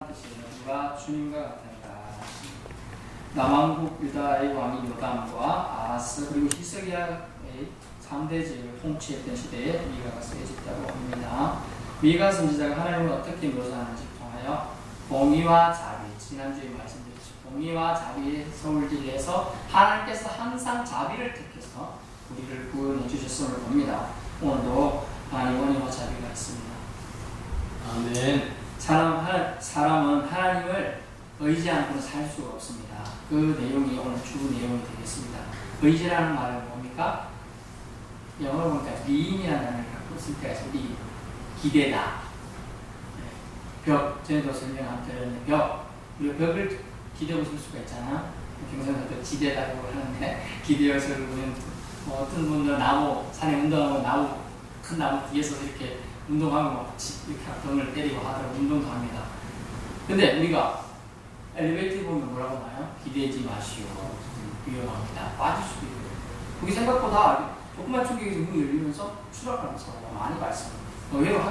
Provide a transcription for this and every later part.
누가 주님과 같은가. 남왕국 유다의 왕이 요담과 아하스 그리고 히스기야의 3대 지역을 통치했던 시대에 미가가 쓰여졌다고 합니다. 미가 선지자가 하나님을 어떻게 묘사하는지 통하여 공의와 자비, 지난주에 말씀드렸죠. 공의와 자비의 서울질에서 하나님께서 항상 자비를 택해서 우리를 구원해 주셨음을 봅니다. 오늘도 공의와 자비가 있습니다. 아멘. 사람은 하나님을 의지 않고는 살 수가 없습니다. 그 내용이 오늘 주 내용이 되겠습니다. 의지라는 말은 뭡니까? 영어로 보니까 lean이라는 단어를 갖고 쓸 때가 있어요. lean, 기대다. 벽, 전에도 설명한 들었는데 우리가 벽을 기대고 쓸 수가 있잖아. 경상도도 지대다고 하는데 기대어서 보면 어떤 분들은 산에 운동하고 큰 나무 뒤에서 이렇게 운동하고 이렇게 등을 때리고 하더라고. 운동도 합니다. 근데 우리가 엘리베이터 보면 뭐라고 하나요? 기대지 마시오. 위험합니다. 빠질 수도 있고요. 그게 생각보다 조그만 충격에서 문이 열리면서 추락하면서 많이 발생합니다. 의외로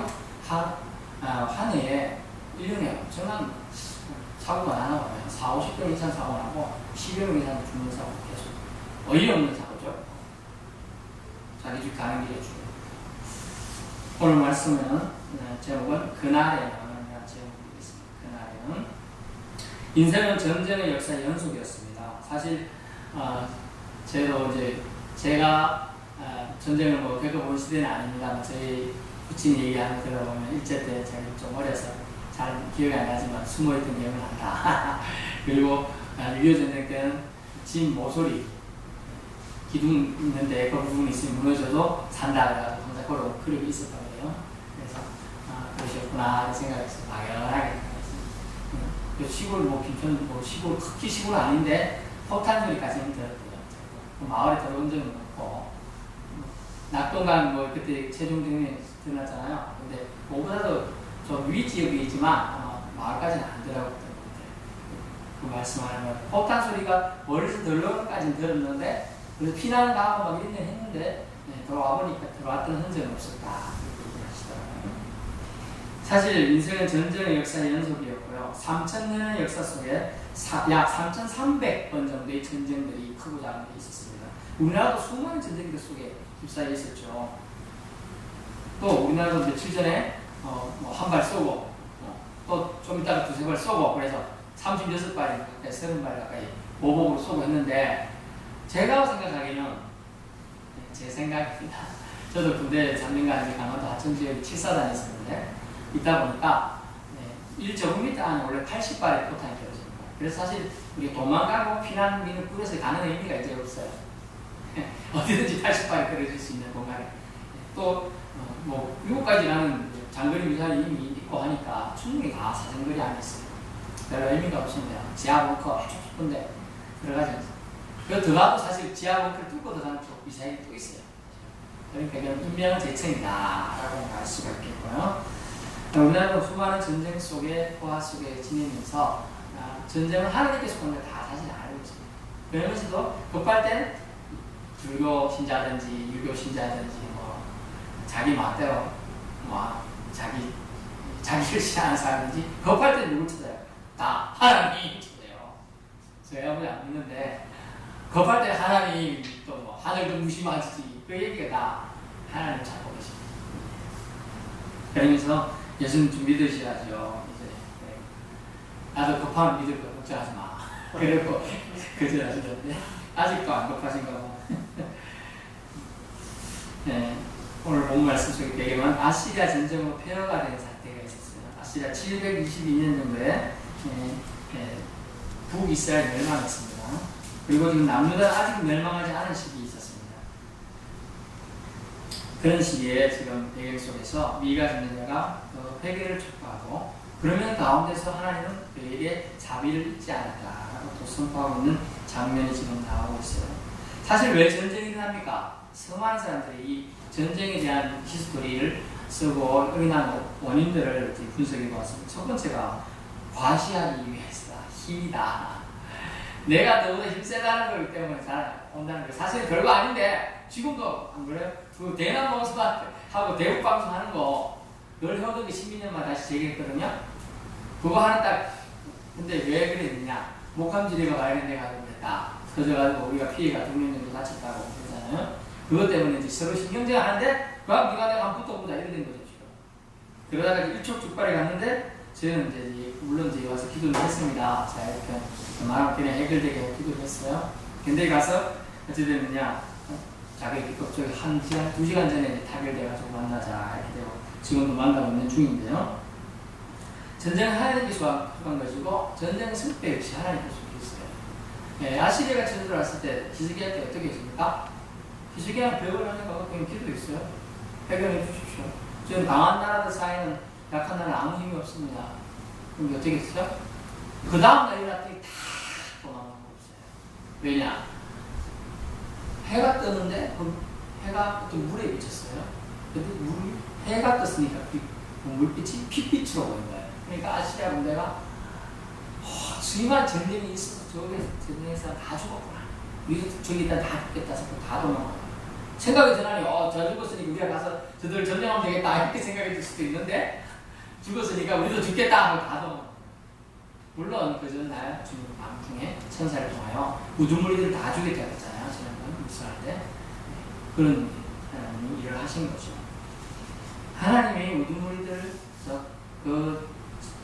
한 해에 1년에 엄청난 사고가 나나봐요. 40~50명 이상 사고 나고 10여 명 이상 죽는 사고 계속 어이없는 사고죠. 자기 집 가는 길에 죽어요. 오늘 말씀은 제목은 그날에는 제목이겠습니다. 그날에는 인생은 전쟁의 역사의 연속이었습니다. 사실 제가 전쟁을 겪어본 시대는 아닙니다. 저희 부친 얘기하는 거 들어보면 일제 때 제가 좀 어려서 잘 기억이 안 나지만 숨어있던 기억은 난다. 그리고 6.25 전쟁 때는 진 모서리 기둥 있는데 그 부분이 있으면 무너져도 산다 그래가지고 항상 그런 그림이 있었단 말이에요. 그래서 그러셨구나 생각해서 막연하게 생각했습니다. 시골 김천 시골 특히 시골 아닌데 폭탄 소리까지는 들었대요. 마을에 들어온 적은 없고 낙동강 그때 최종적인 드러났잖아요. 근데 그거보다도 좀 위 지역에 있지만 마을까지는 안 들어갔던 것 같아요. 그 말씀하는 거 폭탄 소리가 멀리서 들러까지는 들었는데 그래서 피난을 가고 막 이런 일 했는데 돌아와 보니까 들어왔던 흔적은 없었다. 사실 인생은 전쟁의 역사의 연속이었고요. 3,000년의 역사 속에 약 3,300번 정도의 전쟁들이 크고 작은 게 있었습니다. 우리나라도 수많은 전쟁들 속에 휩싸여 있었죠. 또 우리나라도 며칠 전에 한 발 쏘고 또 좀 이따가 두세 발 쏘고 그래서 36발 가까이 30발 가까이 보복으로 쏘고 했는데 제가 생각하기에는 제 생각입니다. 저도 군대 3년간 강원도 하천지역에 7사단에 있었는데 있다 보니까 1제곱미터 안에 원래 80발의 포탄이 껴집니다. 그래서 사실 우리 도망가고 피난민을 꾸려서 가는 의미가 이제 없어요. 어디든지 80발이 끌어질 수 있는 공간에 또 미국까지 가는 장거리 미사일이 이미 있고 하니까 충분히 다 사정거리 안에 있어요. 별로 의미가 없습니다. 지하 벙커 해주고 싶은데 들어가지 않습니다. 그 들어가도 사실 지하 벙커를 뚫고 들어가는 쪽 미사일이 또 있어요. 그러니까 이건 인명재청이다라고 할 수가 있겠고요. 우리나라도 수많은 전쟁 속에 포화 속에 지내면서 전쟁은 하나님께서 보는 걸 다 사실 알고 있습니다. 그러면서도 급할 때는 불교 신자든지 유교 신자든지 자기 마음대로 자기를 싫어하는 사람인지 급할 때 누굴 찾아요? 다 하나님 찾아요. 저희 아버지 안 믿는데 급할 때 하나님 또 하늘도 무심하지 그 얘기가 다 하나님 찾고 계십니다. 그러면서 예수님 좀 믿으셔야죠. 이제 나도 급하면 믿을 거 걱정하지 마. 그리고 거절하시던데 아직도 안 급하신가 봐. 네, 오늘 본 말씀 속에 배경은 아시리아 전쟁으로 폐허가 된 사태가 있었어요. 아시리아 722년 정도에 북이스라엘 멸망했습니다. 그리고 지금 남유다 아직 멸망하지 않은 시기 있었습니다. 그런 시기에 지금 배경 속에서 미가 선지자가 회개를 촉구하고 그러면 가운데서 하나님은 그에게 자비를 잊지 않았다라고 또 선포하고 있는 장면이 지금 나오고 있어요. 사실 왜 전쟁이 일어납니까? 수많은 사람들이 이 전쟁에 대한 히스토리를 쓰고 일어난 원인들을 분석해 보았습니다. 첫 번째가 과시하기 위해서다. 힘이다. 내가 너보다 힘세다는 걸 때문에 잘 온다는 거예요. 사실 별거 아닌데 지금도 안 그래요? 그 대남 모습하고 대북 방송하는 거 늘 해오던 게 12년만 다시 재개했거든요. 그거 하나 딱, 근데 왜 그랬느냐? 목함지리가 발견돼 가지고 그랬다. 터져가지고 우리가 피해가 2명 정도 다쳤다고 그러잖아요. 그것 때문에 이제 서로 신경질 하는데, 그럼 네가 내가 한번 붙어보자 이래 된 거죠, 지금. 그러다가 일촉즉발에 갔는데, 저는 이제 물론 이제 와서 기도를 했습니다. 자, 이렇게 마음 그냥 해결되게 기도를 했어요. 근데 가서 어찌 됐느냐? 자기 갑자기 1시간, 2시간 전에 이제 타결돼가지고 만나자 이렇게 되고 지금도 만나고 있는 중인데요. 전쟁은 하나님께 속한 것이고 전쟁 승패 역시 하나님께 속해 있어요. 예, 아시리아가 전투를 왔을 때 히스기야 때 어떻게 했습니까? 히스기야는 벽을 하는 거고 그냥 기도했어요. 해결해 주십시오. 지금 강한 나라들 사이는 약한 나라는 아무 힘이 없습니다. 그럼 어떻게 했어요? 그 다음 날 일어났더니 다 도망간 거 없어요. 왜냐? 해가 뜨는데 해가 또 물에 비쳤어요. 근데 해가 떴으니까 물빛이 핏빛으로 보인 거예요. 그러니까 아시리아 군대가 수임한 전쟁이 있어서 저기 전쟁에서 다 죽었구나. 우리도 저기 일단 다 죽겠다 해서 다 도망가요. 생각이 드나니 저 죽었으니까 우리가 가서 저들 전쟁하면 되겠다 이렇게 생각이 들 수도 있는데 죽었으니까 우리도 죽겠다 하고 다 도망가요. 물론 그 전날 주님 밤중에 천사를 통하여 우두머리들 다 죽였다고 했잖아요. 지난번 묵상할 때 그런 하나님이 일을 하신 거죠. 하나님이 우두머리들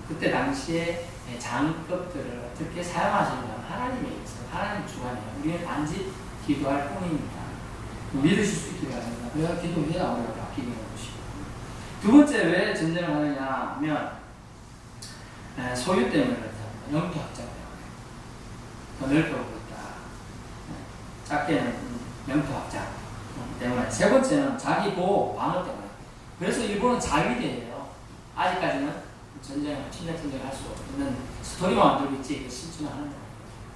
그때 당시에 장급들을 어떻게 사용하시냐면 하나님에 있어요. 하나님 주관이에요. 우리는 단지 기도할 뿐입니다. 믿으실 수 있기 바랍니다. 그래서 기도해야 우리가 바뀌는 것이고. 두 번째 왜 전쟁을 하느냐 하면 소유 때문에 그렇다. 영토확장 때문에 더 넓혀보고 있다. 작게는 영토확장 때문에. 세 번째는 자기 보호 방어 때문에. 그래서 일본은 자위대예요. 아직까지는 전쟁을 침략 전쟁을 할 수 없는 스토리만 만들고 있지 실제는 하는 거예요.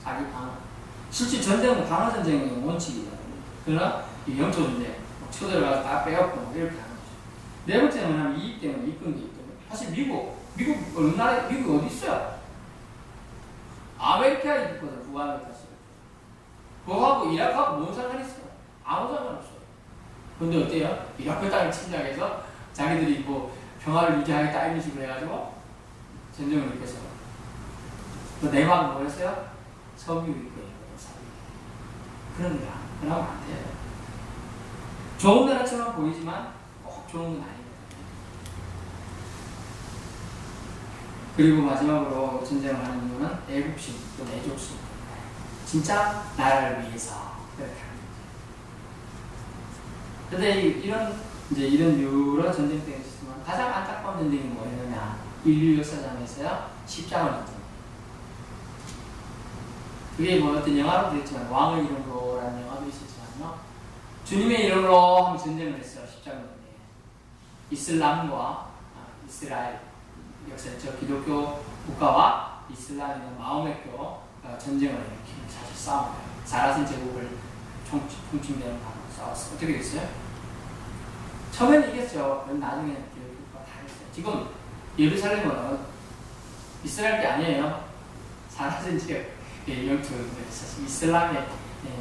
자기 방어. 실제 전쟁은 방어 전쟁의 원칙이에요. 그러나 이 영토 전쟁 쳐들어가서 다 빼앗고 이렇게 하는 거죠. 네 번째는 뭐냐면 이익 때문에 이끈기 때문에. 사실 미국 어느 나라에 미국 어디 있어요? 아메리카에 있거든. 북아메리카 있어요. 그거하고 이라크하고 뭔 상관이 있어요? 아무 상관없어요. 근데 어때요? 이라크 땅을 침략해서 자기들이 뭐 평화를 유지하겠다 이런 식으로 해가지고 전쟁을 일으켜서 또 내막은 뭐였어요? 석유 일거예요. 그런 거야. 그러면 안 돼요. 좋은 나라처럼 보이지만 꼭 좋은 건 아니에요. 그리고 마지막으로 전쟁을 하는 이유는 애국심, 또 내족심. 진짜 나라를 위해서 그렇게 하는 거죠. 그런데 이런 이유로 전쟁 때문에 있지만 가장 안타까운 전쟁이 뭐였느냐? 인류 역사상에서요, 십자가 전쟁. 그게 뭐 어떤 영화로도 있지만 왕의 이름으로라는 영화도 있었지만요. 주님의 이름으로 하면 전쟁을 했어요. 십자가 전쟁. 이슬람과 이스라엘 역사 저 기독교 국가와 이슬람이나 마호메교 전쟁을 일으키는 사실 싸움이에요. 사라신 제국을 총침되는 방으로 싸웠어요. 어떻게 됐어요? 처음에는 이겼죠. 그럼 나중에 기독교가 다 했어요. 지금 예루살렘은 이스라엘 게 아니에요. 사라진 지역 영토인데 사실 이슬람의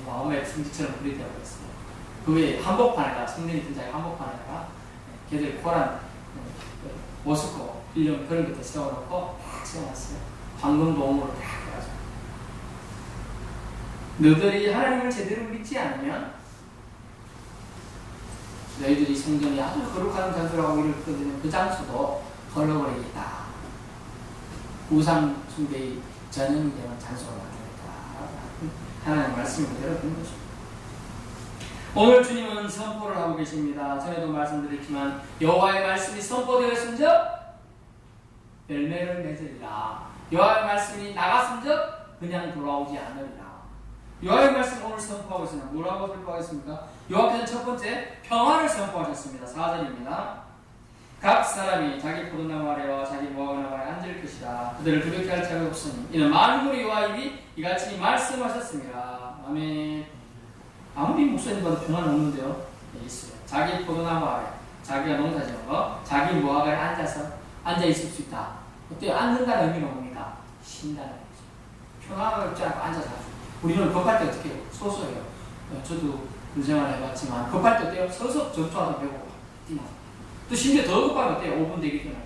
마호메 성지처럼 분리되고 있어요. 그 외에 한복판에다가 성전이 든 자리 한복판에다가 걔들 코란 모스코 빌령 그런 것도 세워놓고 딱 세워놨어요. 황금도움으로 다 해가지고. 너희들이 하나님을 제대로 믿지 않으면 너희들이 성전이 아주 거룩한 장소라고 이를 거두면 그 장소도 걸러버리겠다. 우상 숭배의 전형이 되는 장소로 만들겠다. 하나님의 말씀이 그대로 된 것입니다. 오늘 주님은 선포를 하고 계십니다. 전에도 말씀드렸지만 여호와의 말씀이 선포되었은즉 열매를 맺으리라. 여호와의 말씀이 나갔은즉 그냥 돌아오지 않으리라. 여호와의 말씀 오늘 선포하고 있습니다. 뭐라고 선포하겠습니까? 여호와께서는 첫 번째 평안을 선포하셨습니다. 4절입니다. 각 사람이 자기 포도나무 아래와 자기 무화과나무 아래 앉을 것이다. 그들을 두렵게 할 자가 없으니 이는 만군의 여호와이니 이같이 말씀하셨습니다. 아멘. 아무리 목사님 봐도 평안 없는데요. 네, 있어요. 자기 포도나무 아래 자기가 농사지은 거 자기 무화과에 앉아 있을 수 있다. 어때요? 앉는다는 의미가 뭡니까? 쉰다는 거죠. 평안을 없지 않고 앉아서 하죠. 우리는 급할 때 어떻게 해요? 서서 해요. 저도 군생활 해봤지만 급할 때 어때요? 서서 전투하다 배고파. 뛰나. 또 심지어 더 급하면 어때요? 5분 대기 전할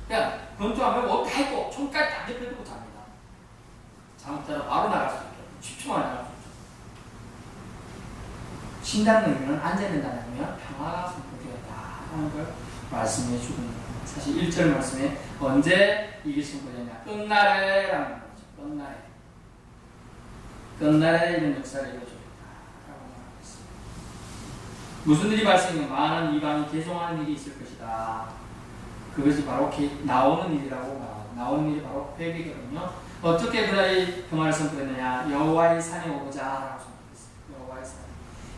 때. 그냥 권투하면 옷 다 입고 총까지 다 펴두고 잡니다. 잘못 자라 바로 나갈 수 있게 10초 만에 나갈 수 있죠. 쉰다는 의미는 앉아있는다는 의미는 평화가 선포되었다는 걸 말씀해 주고 있는 겁니다. 사실 1절 말씀에 언제 이게 선포되냐 끝날에라는 거죠. 끝날에 이런 역사를 이루어주겠다라고 말하고 있습니다. 무슨 일이 발생하면 많은 이방이 개종하는 일이 있을 것이다. 그것이 바로 나오는 일이라고 나오는 일이 바로 회개거든요. 어떻게 그날이 평화를 선포했느냐 여호와의 산에 오자라고 선포했어요. 여호와의 산에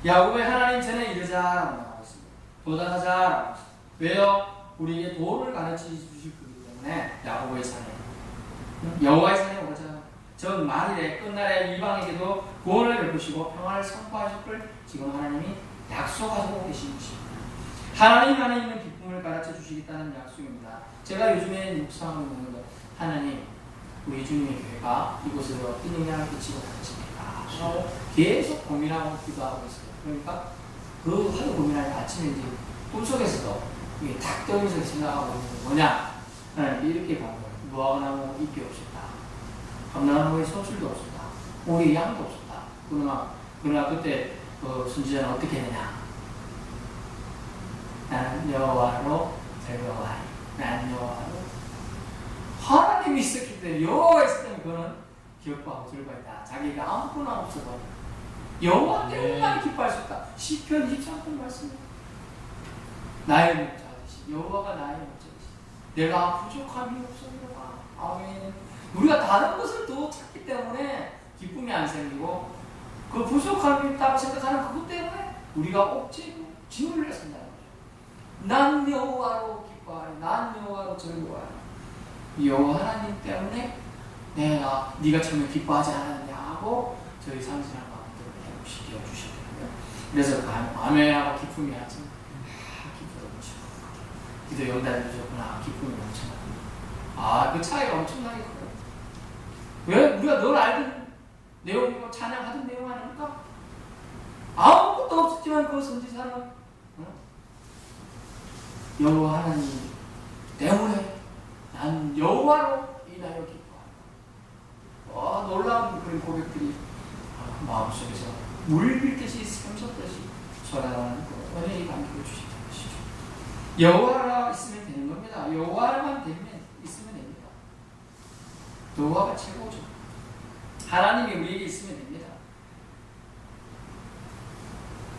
야곱의 하나님 전에 이르자라고 말하고 있습니다. 도달하자라고 했습니다. 왜요? 우리에게 도를 가르쳐 주실 거기 때문에 야곱의 산에 여호와의 산에 오자. 전 만일에 끝날에 이방에게도 구원을 베푸시고 평화를 선포하실 걸 지금 하나님이 약속하고 계신 것입니다. 하나님 안에 있는 기쁨을 가르쳐 주시겠다는 약속입니다. 제가 요즘에 묵상하고 있는 것 하나님 우리 주님의 교회가 이곳으로 어떤 영향을 끼치고 다니십니까? 계속 고민하고 기도하고 있어요. 그러니까 그 하루 고민하는 아침에 이제 꿈속에서도 이게 탁 떠오르면서 생각하고 있는 게 뭐냐? 하나님 이렇게 본 거예요. 무화과나무 잎이 없었다. 감나무에 소출도 없었다. 오리 양도 없었다. 그러나 그때 그 선지자는 어떻게 했느냐? 나는 여호와로 즐거워하리. 나는 여호와로 하나님이 있었기 때문에 여호와가 있었기 때문에 그는 기뻐하고 즐거워했다. 자기가 아무거나 없어도 여호와 때문에만 기뻐할 수 있다. 시편 23편 말씀입니다. 나의 목자듯이 여호와가 나의 목자듯이 내가 부족함이 없으리로다. 아멘. 우리가 다른 것을 더 찾기 때문에 기쁨이 안 생기고 그 부족함이 있다고 생각하는 그것 때문에 우리가 억지로 짐을 내선다는 거죠. 난 여호와로 기뻐하리. 난 여호와로 즐거워하리. 여호와 하나님 때문에 네가 처음에 기뻐하지 않았냐 하고 저희 상신한 마음들을 회복시켜 주시거든요. 그래서 아멘하고 기쁨이 하죠. 기쁘다 그렇죠. 기도 영달해 주셨구나. 기쁨이 넘쳐납니다. 그 차이가 엄청나게 커요. 왜? 우리가 늘 알던 내용이고 찬양하던 내용 아닙니까? 아무것도 없었지만 그 선지자는 여호와 하나님 때문에 난 여호와로 인하여 기뻐한다. 놀라운 그런 고백들이 마음속에서 물밀듯이 샘솟듯이 솟아나는 그 은혜의 감격을 주신다는 것이죠. 여호와가 있으면 되는 겁니다. 여호와만 있으면 됩니다. 여호와가 최고죠. 하나님이 우리에게 있으면 됩니다.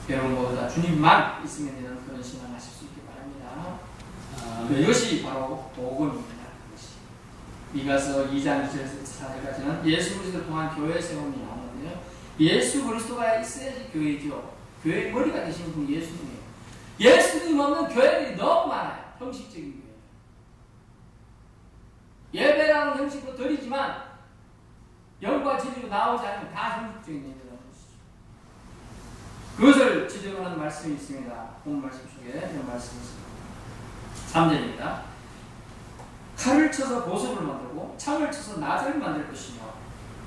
여러분 모두 다 주님만 있으면 되는 그런 신앙하실 수 있기 바랍니다. 이것이 바로 복음입니다. 미가서 2장 2절에서 4절까지는 예수 그리스도를 통한 교회 세움이 나오는데요. 예수 그리스도가 있어야지 교회죠. 교회의 머리가 되시는 분이 예수님이에요. 예수님 없는 교회들이 너무 많아요. 형식적인 교회. 예배라는 형식으로 드리지만 영과 진리로 나오지 않으면 다 형식적인 예배라는 것이죠. 그것을 지적하는 말씀이 있습니다. 본 말씀 속에 이런 말씀이 있습니다. 3절입니다. 칼을 쳐서 보석을 만들고 창을 쳐서 낫을 만들 것이며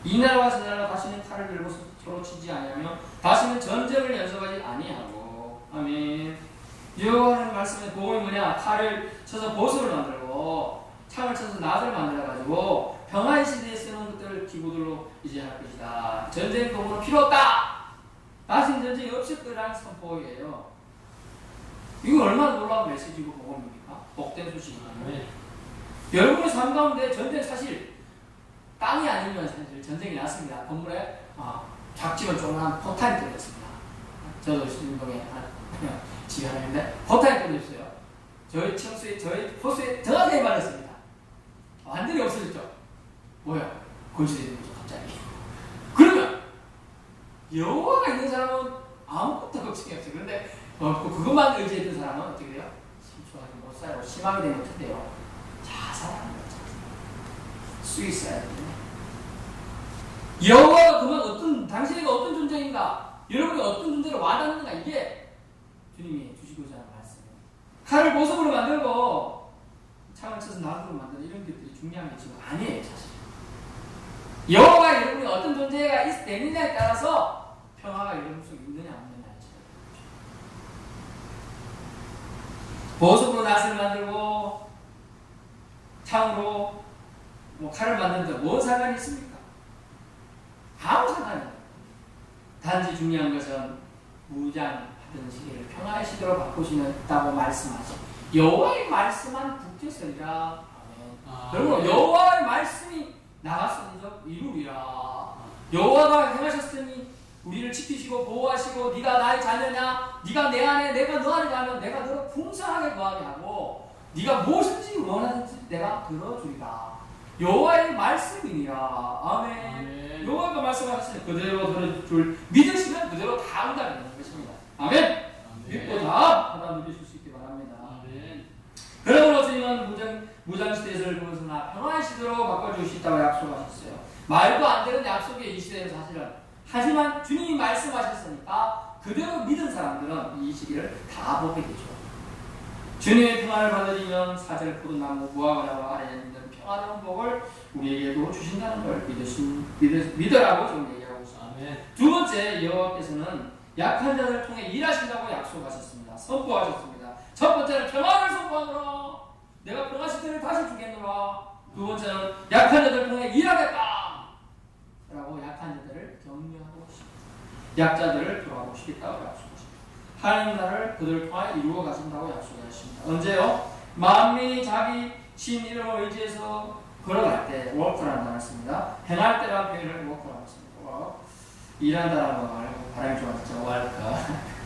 이 나라와 저 나라가 다시는 칼을 들고 서로 치지 아니하며 다시는 전쟁을 연습하지 아니하고. 아멘. 여호와는 말씀에 복음이 뭐냐? 칼을 쳐서 보석을 만들고 창을 쳐서 낫을 만들어가지고 평화의 시대에 쓰는 것들 기구들로 이제 할 것이다. 전쟁 도구는 필요 없다. 다시는 전쟁이 없을 거라는 선포예요. 이거 얼마나 놀라운 메시지고 복음입니까? 복된 소식이거든요. 여러분의 삶 가운데 전쟁 사실 땅이 아니면 사실 전쟁이 났습니다. 건물에 작지만 조그만 포탄이 뚫렸습니다. 저도 운동에 집에 하나 있는데 포탄이 뚫렸어요. 저희 청수에 저희 호수에 더하게 말렸습니다. 완전히 없어졌죠. 뭐야? 건설이 되는 거죠 갑자기. 그러면 여호와가 있는 사람은 아무것도 걱정이 없어요. 그런데 그것만 의지했던 사람은 어떻게 돼요? 심초하게 못 살고 심하게 되면 어떻게 돼요? 자살하는 거죠. 수이사이드. 여호와가 그만 당신에게 어떤 존재인가, 여러분이 어떤 존재로 와닿는가, 이게 주님이 주시고자 하는 말씀이에요. 칼을 보석으로 만들고 창을 쳐서 나무로 만드는 이런 것들이 중요한 게 지금 아니에요, 사실. 여호와가 여러분이 어떤 존재가 있느냐에 따라서 평화가 여러분 속에 있느냐 없느냐죠. 보석으로 낫을 만들고 탕으로 뭐 칼을 만드는데 뭔 상관이 있습니까? 아무 상관이 없어요. 단지 중요한 것은 무장하던 시기를 평화의 시대로 바꾸시겠다고 말씀하죠. 여호와의 말씀만 국제선이라. 여러분 여호와의 말씀이 나갔으니 이루리라. 여호와가 행하셨으니 우리를 지키시고 보호하시고 네가 나의 자녀냐, 네가 내 안에 내가 너 안에 가면 내가 너를 풍성하게 거하게 하고 네가 무엇인지 원하든지 내가 들어주리라. 여호와의 말씀이니라. 아멘. 여호와가 말씀하셨으니 그대로 들어줄 믿으시면 그대로 다 응답하는 것입니다. 아멘. 믿고 다 하나 누리실 수 있기 바랍니다. 아멘. 그러므로 주님은 무장시대에서 벗어나 평화의 시대로 바꿔줄 수 있다고 약속하셨어요. 말도 안 되는 약속이 이 시대는 사실은. 하지만 주님이 말씀하셨으니까 그대로 믿은 사람들은 이 시기를 다 보게 되죠. 주님의 평안을 받으리면 사절 푸른나무 무화과나무 아래에 있는 평화로운 복을 우리에게도 주신다는 걸 믿으라고 지금 얘기하고 있습니다. 두 번째, 여호와께서는 약한 자들을 통해 일하신다고 약속하셨습니다. 선포하셨습니다. 첫 번째는 평화를 선포하노라. 내가 평화 시대를 다시 주겠노라. 두 번째는 약한 자들을 통해 일하겠다 라고 약한 자들을 격려하고 싶습니다. 약자들을 돌아보시겠다고 약속하십니다. 하나님 나라를 그들을 통해 이루어 가신다고 약속하십니다. 언제요? 만민이 자기 신 이름을 의지해서 걸어갈 때 워크라는 단어를 씁니다. 행할 때라는 표현을 워크라고 씁니다. 일한다라는 거 말고 발음이 좋았죠.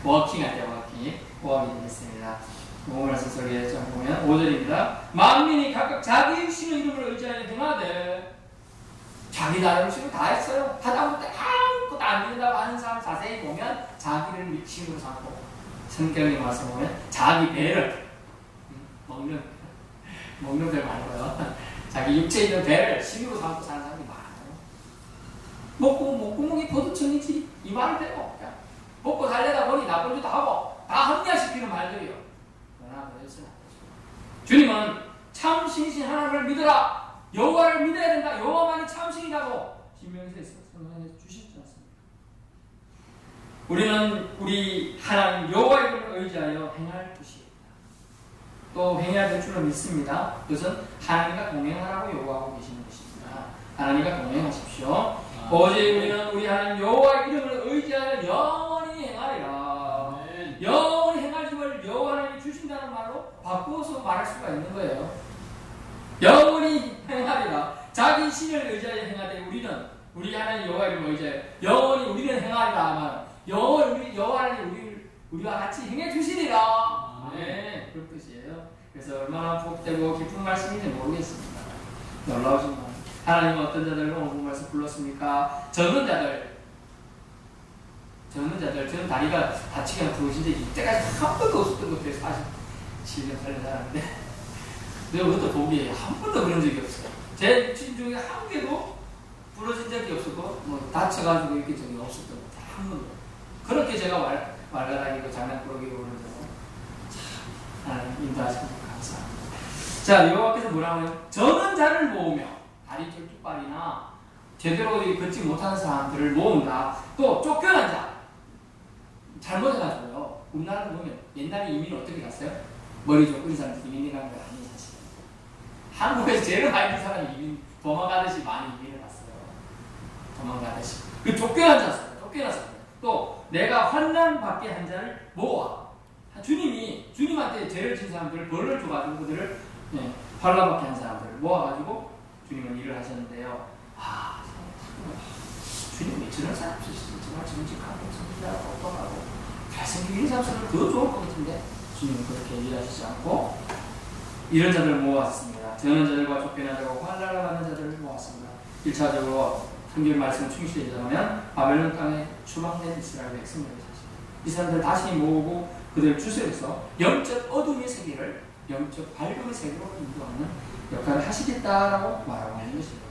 워킹할 때 워킹이 되겠습니다. 오늘 소설에 좀 보면 5절입니다. 만민이 각각 자기 신의 이름을 의지하여 행하되. 자기 나름을 신을 다 했어요. 하다못해 아무것도 안 믿는다고 하는 사람 자세히 보면 자기를 신으로 삼고, 성경에 와서 보면 자기 배를 먹는 배 말고요. 자기 육체에 있는 배를 신으로 삼고 사는 사람이 많아요. 목구멍이 버드청이지 이 말을 대고 그냥 먹고 살려다 보니 나쁜 짓도 하고 다 합리화시키는 말들이요. 그러나 그랬어요. 주님은 참 신신 하나님을 믿으라. 여호와를 믿어야 된다. 여호와만이 참신이라고 신명기에서 선언해 주시지 않습니까? 우리는 우리 하나님 여호와의 이름을 의지하여 행할 것입니다. 또 행해야 될 줄로 믿습니다. 그것은 하나님과 동행하라고 요구하고 계시는 것입니다. 하나님과 동행하십시오. 오직 우리는 우리 하나님 여호와의 이름을 의지하여 영원히 행하리라. 영원히 행할 힘을 여호와 하나님이 주신다는 말로 바꾸어서 말할 수가 있는 거예요. 영원히 행하리라. 자기 신을 의지하여 행하되 우리 하나님 여호와 이름을 의지하여 영원히 우리는 행하리라 하면 영원히 우리 여호와 하나님 우리와 같이 행해 주시리라. 네, 그런 뜻이에요. 그래서 얼마나 복되고 깊은 말씀인지 모르겠습니다. 놀라우신 말. 하나님은 어떤 자들을 오늘 말씀 불렀습니까? 적은 자들. 저는 다리가 다치거나 부러진데 이때까지 한 번도 없었던 것들에 47년 살았는데 내가 그것도 보기에 한 번도 그런 적이 없어요. 제 친구 중에 한 개도 부러진 적이 없었고 뭐 다쳐가지고 이렇게 적이 없었던 것 같아요. 한 번도. 그렇게 제가 말가닥이고 장난꾸러기고 그런 적은 참 하나님 인도하시고 감사합니다. 자, 여호와께서 뭐라고 해요? 적은 자를 모으며 다리 쫄뚝발이나 제대로 걷지 못하는 사람들을 모은다. 또 쫓겨난 자 잘못해가지고요. 우리나라도 보면 옛날에 이민을 어떻게 갔어요? 머리 좀 끄는 사람들 이민이라는 걸 아니에요. 사실 한국에서 제일 많이 든 사람이 이민 도망가듯이 많이 이민을 갔어요. 도망가듯이. 그 쫓겨난 자였어요. 쫓겨났어요. 또 내가 환난 받게 한 자를 모아. 주님한테 죄를 진 사람들을 벌을 줘가지고 그들을 환난 받게 한 사람들을 모아가지고 주님은 일을 하셨는데요. 주님이 저런 사람 정말 정직하고 정직하고 똑똑하고 잘생긴 이런 사람들은 더 좋을 것 같은데 주님은 그렇게 일하시지 않고 이런 자들을 모았습니다. 저는 자들과 쫓겨난 자고 환난을 받는 자들을 모았습니다. 1차적으로 성경 말씀을 충실히 전하면 바벨론 땅에 추방된 이스라엘 백성들을 사십니다. 이 사람들 다시 모으고 그들을 추스려서 영적 어둠의 세계를 영적 밝음의 세계로 인도하는 역할을 하시겠다라고 말하고 있는 것입니다.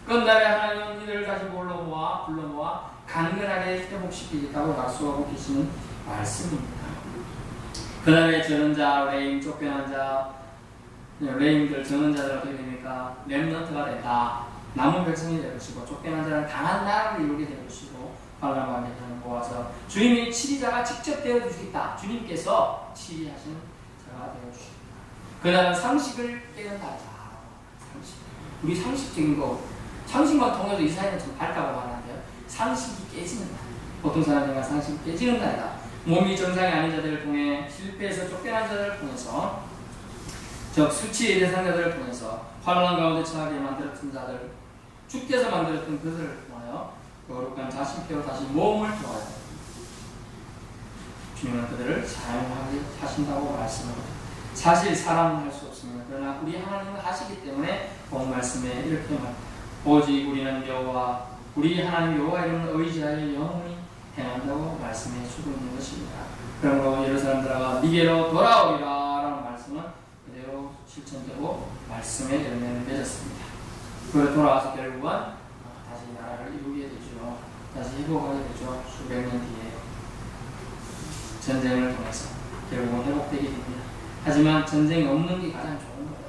끝날에 하나님은 이들을 다시 불러 모아 강건하게 회복시키겠다고 약속하고 계시는 말씀입니다. 그날에 저는 자, 레임, 쫓겨난 자, 레임들, 저는 자들 어떻게 됩니까? 렘넌트가 된다. 남은 백성이 될 것이고 쫓겨난 자는 강한 나라를 이루게 될 것이고 환난받는 자는 모아서 주님이 치리자가 직접 되어주시겠다. 주님께서 치리하시는 자가 되어주십니다. 그날은 상식을 깨는 날이다. 우리 상식적인 거, 상식만 통해도 이 사회는 좀 밝다고 하는데요. 상식이 깨지는 날. 보통 사람들과 상식이 깨지는 날이다. 몸이 정상이 아닌 자들을 통해, 실패해서 쫓겨난 자들을 통해서, 즉 수치의 대상자들을 통해서, 환란 가운데 처하게 만들었던 자들, 주께서 만들었던 그들을 통하여 거룩한 자신표로 다시 몸을 통하여 주님은 그들을 사용하게 하신다고 말씀합니다. 사실 사람은 할 수 없습니다. 그러나 우리 하나님은 하시기 때문에 본 말씀에 이렇게 말합니다. 오직 우리는 여호와, 우리 하나님 여호와 이름을 의지하여 영원히 행한다고 말씀해 주고 있는 것입니다. 그러므로 예루살렘들아 니게로 돌아오리라 라는 말씀은 그대로 실천되고 말씀의 열매를 맺었습니다. 그리고 돌아와서 결국은 다시 나라를 이루게 되죠. 다시 회복하게 되죠. 수백 년 뒤에 전쟁을 통해서 결국은 회복되게 됩니다. 하지만 전쟁이 없는 게 가장 좋은 거예요.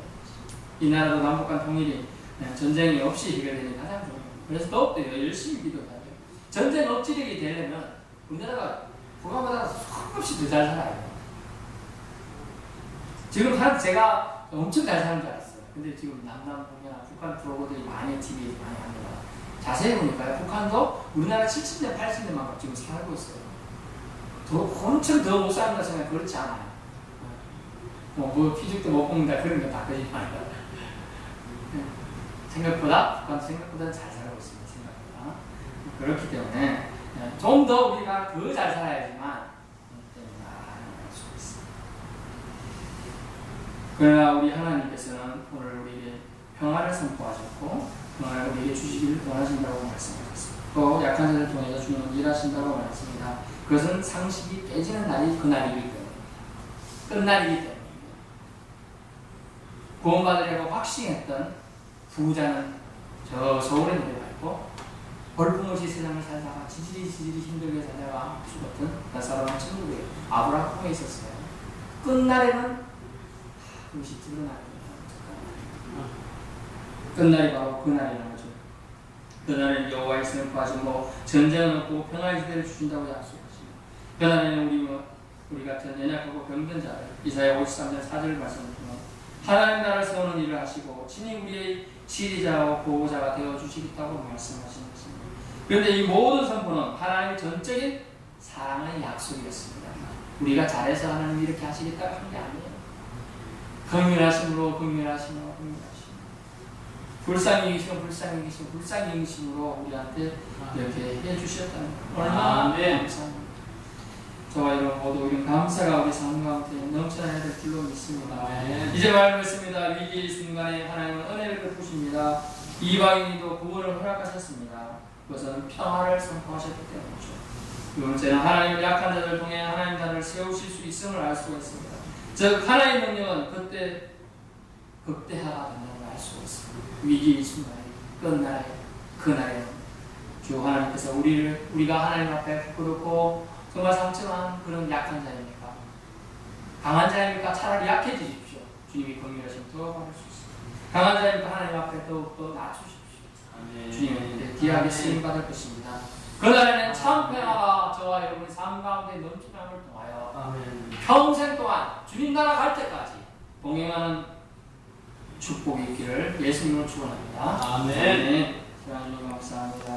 이 나라도 남북한 통일이 전쟁이 없이 해결되는 게 가장 좋은 거예요. 그래서 더욱더 열심히 기도해야 돼요. 전쟁 없지력이 되려면 우리나라가 북한보다 수없이 더 잘 살아요. 지금 제가 엄청 잘 사는 줄 알았어요. 근데 지금 남남북이나 북한 프로그램들이 많이 TV에 많이 합니다. 자세히 보니까요, 북한도 우리나라 70년, 80년만큼 지금 살고 있어요. 엄청 더 못 사는다 생각하면 그렇지 않아요. 뭐 피죽도 못 먹는다 그런 거 다 거짓말이다. 생각보다 북한도 생각보다 잘 살고 있습니다. 생각보다. 그렇기 때문에 좀 더 우리가 더 잘 살아야지만 수 있습니다. 그러나 우리 하나님께서는 오늘 우리에게 평화를 선포하셨고 평화를 우리에게 주시기를 원하신다고 말씀하셨습니다. 또 약한 자를 통해서 주님은 일하신다고 말했습니다. 그것은 상식이 깨지는 날이 그날이기 때문입니다. 끝날이기 때문입니다. 구원받으려고 확신했던 부자는 저 서울에 내려갔고 벌품없이 세상을 살다가 지지리 힘들게 살다가 죽었던 그 사람은 천국에 아브라함에 있었어요. 끝날에는 그것이 드러납니다. 끝날이 바로 그날이라는 거죠. 그날에는 여호와의 선포하시고 전쟁은 없고 평화의 시대를 주신다고 약속하십니다. 그날에는 우리 같은 연약하고 병든 자를 이사야 53장 4절 말씀을 통해 하나님 나라를 세우는 일을 하시고 친히 우리의 지리자와 보호자가 되어주시겠다고 말씀하시는 것입니다. 그런데 이 모든 선포는 하나님의 전적인 사랑의 약속이었습니다. 우리가 잘해서 하나님이 이렇게 하시겠다고 한 게 아니에요. 긍휼하심으로 불쌍히 계시고 불쌍히 계심으로 우리한테 이렇게 해주셨다는 거예요. 얼마나 감사합니다. 저와 여러분 모두 이런 감사가 우리 삶 가운데 넘쳐나야 될 줄로 믿습니다. 이제 말했습니다. 위기의 순간에 하나님은 은혜를 베푸십니다. 이방인도 구원을 허락하셨습니다. 그것은 평화를 선포하셨기 때문이죠. 두 번째는 하나님은 약한 자들을 통해 하나님 나라를 세우실 수 있음을 알 수가 있습니다. 즉 하나님의 능력은 그때 극대화가 된다는 걸 알 수가 있습니다. 위기의 순간에 끝날에 그날에 주 하나님께서 우리가 하나님 앞에 부끄럽고 정말 상처한 그런 약한 자입니까? 강한 자입니까? 차라리 약해지십시오. 주님이 긍휼하시면 더 받을 수 있습니다. 강한 자입니까? 하나님 앞에 더욱더 낮추십시오. 주님의 귀하게 쓰임 받을 것입니다. 그날에는 참 평화가 저와 여러분의 삶 가운데 넘치남을 통하여 평생 동안 주님 나라 갈 때까지 동행하는 축복이 있기를 예수님으로 축원합니다. 아멘. 하나님 감사합니다.